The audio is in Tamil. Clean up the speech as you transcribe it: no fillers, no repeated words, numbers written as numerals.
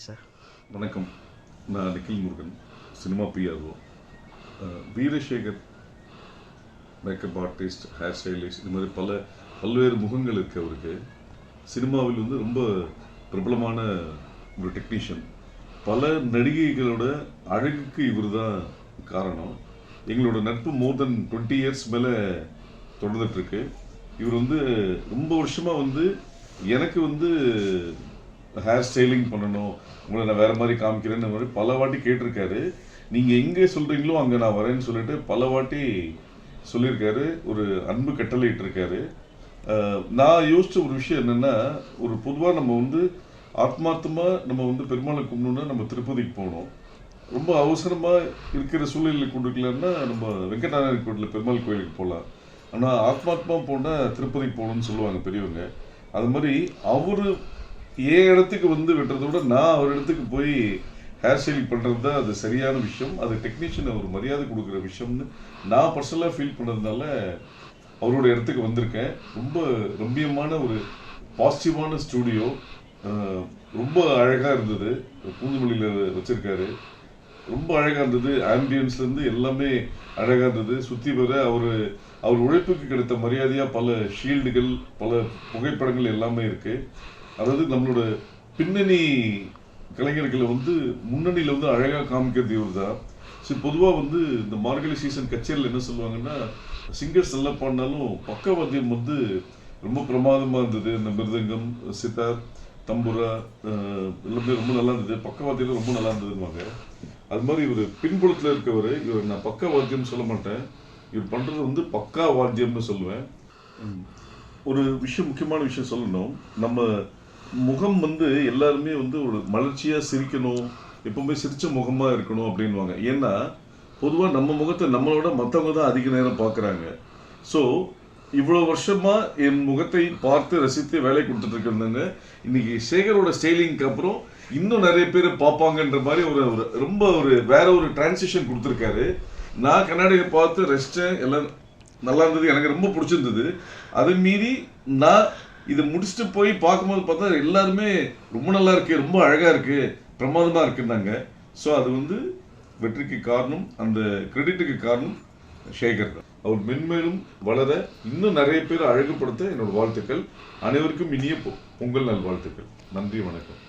சார். வணக்கம். நான் Nikhil Murugan, cinema PRO. Veerasekar makeup artist, hair stylist, இது மாதிரி பல்வேறு முகங்கள் இருக்குது அவருக்கு. சினிமாவில் வந்து ரொம்ப பிரபலமான ஒரு டெக்னீஷியன். பல நடிகைகளோட அழகுக்கு இவர் தான் காரணம். எங்களோட நட்பு மோர் தென் 20 இயர்ஸ் மேலே தொடர்ந்துட்டுருக்கு. இவர் வந்து ரொம்ப வருஷமாக வந்து எனக்கு வந்து ஹேர் ஸ்டைலிங் பண்ணணும், உங்களை நான் வேறு மாதிரி காமிக்கிறேன்னு மாதிரி பல வாட்டி கேட்டிருக்காரு. நீங்கள் எங்கே சொல்கிறீங்களோ அங்கே நான் வரேன்னு சொல்லிட்டு பல வாட்டி சொல்லியிருக்காரு. ஒரு அன்பு கட்டளையிட்டிருக்காரு. நான் யோசித்த ஒரு விஷயம் என்னென்னா, ஒரு பொதுவாக நம்ம வந்து ஆத்மார்த்தமாக நம்ம வந்து பெருமாளை கும்பிடணுன்னா நம்ம திருப்பதிக்கு போகணும். ரொம்ப அவசரமாக இருக்கிற சூழ்நிலையில் கொடுக்கலன்னா நம்ம வெங்கடாநாயகர் கோயிலில் பெருமாள் கோயிலுக்கு போகலாம். ஆனால் ஆத்மார்த்தமாக போனால் திருப்பதிக்கு போகணும்னு சொல்லுவாங்க பெரியவங்க. அது மாதிரி அவர் ஏன் இடத்துக்கு வந்து வெட்டுறதை விட நான் அவர் இடத்துக்கு போய் ஹேர் ஸ்டைலிங் பண்ணுறது தான் அது சரியான விஷயம். அது டெக்னீஷியன் அவர் மரியாதை கொடுக்குற விஷயம்னு நான் பர்சனலாக ஃபீல் பண்ணதுனால அவரோட இடத்துக்கு வந்திருக்கேன். ரொம்ப ரம்மியமான ஒரு பாசிட்டிவான ஸ்டூடியோ, ரொம்ப அழகாக இருந்தது. பூந்துமல்லியில் வச்சுருக்காரு, ரொம்ப அழகாக இருந்தது. ஆம்பியன்ஸ்லேருந்து எல்லாமே அழகாக இருந்தது. சுற்றி வர அவர் உழைப்புக்கு கிடைத்த மரியாதையாக பல ஷீல்டுகள், பல புகைப்படங்கள் எல்லாமே இருக்குது. அதாவது நம்மளோட பின்னணி கலைஞர்களை வந்து முன்னணியில் வந்து அழகாக காமிக்கிறது இவர் தான். சரி, பொதுவாக வந்து இந்த மார்கழி சீசன் கச்சேரியில் என்ன சொல்லுவாங்கன்னா, சிங்கர்ஸ் நல்லா பாடினாலும் பக்கவாத்தியம் வந்து ரொம்ப பிரமாதமாக இருந்தது. இந்த மிருதங்கம், சித்தார், தம்புரா எல்லாமே ரொம்ப நல்லா இருந்தது, பக்கவாத்தியம் ரொம்ப நல்லா இருந்ததுன்னு. அது மாதிரி இவர் பின்புலத்தில் இருக்கவர். இவர் நான் பக்கவாத்தியம் சொல்ல மாட்டேன், இவர் பண்ணுறது வந்து பக்கா வாத்தியம்னு சொல்லுவேன். ஒரு விஷயம், முக்கியமான விஷயம் சொல்லணும். நம்ம முகம் வந்து எல்லாருமே வந்து ஒரு மலர்ச்சியாக சிரிக்கணும், எப்பவுமே சிரிச்ச முகமாக இருக்கணும் அப்படின்வாங்க. ஏன்னா பொதுவாக நம்ம முகத்தை நம்மளோட மற்றவங்க தான் அதிக நேரம் பார்க்குறாங்க. ஸோ இவ்வளோ வருஷமாக என் முகத்தை பார்த்து ரசித்து வேலை கொடுத்துட்டு இருக்கிறாங்க. இன்னைக்கு சேகரோட ஸ்டைலிங்க்கு அப்புறம் இன்னும் நிறைய பேர் பார்ப்பாங்கன்ற மாதிரி ரொம்ப வேற ஒரு டிரான்சிஷன் கொடுத்துருக்காரு. நான் கண்ணாடியை பார்த்து ரசித்தேன், எல்லாம் நல்லா இருந்தது, எனக்கு ரொம்ப பிடிச்சிருந்தது. அதை மீறி நான் இதை முடிச்சுட்டு போய் பார்க்கும்போது பார்த்தா எல்லாருமே ரொம்ப நல்லா இருக்கு, ரொம்ப அழகாக இருக்கு, பிரமாதமாக இருக்குன்னாங்க. ஸோ அது வந்து வெற்றிக்கு காரணம், அந்த கிரெடிட்டுக்கு காரணம் சேகர் தான். அவர் மென்மேலும் வளர, இன்னும் நிறைய பேர் அழகுபடுத்த என்னோட வாழ்த்துக்கள். அனைவருக்கும் இனிய பொங்கல் நல்வாழ்த்துக்கள். நன்றி, வணக்கம்.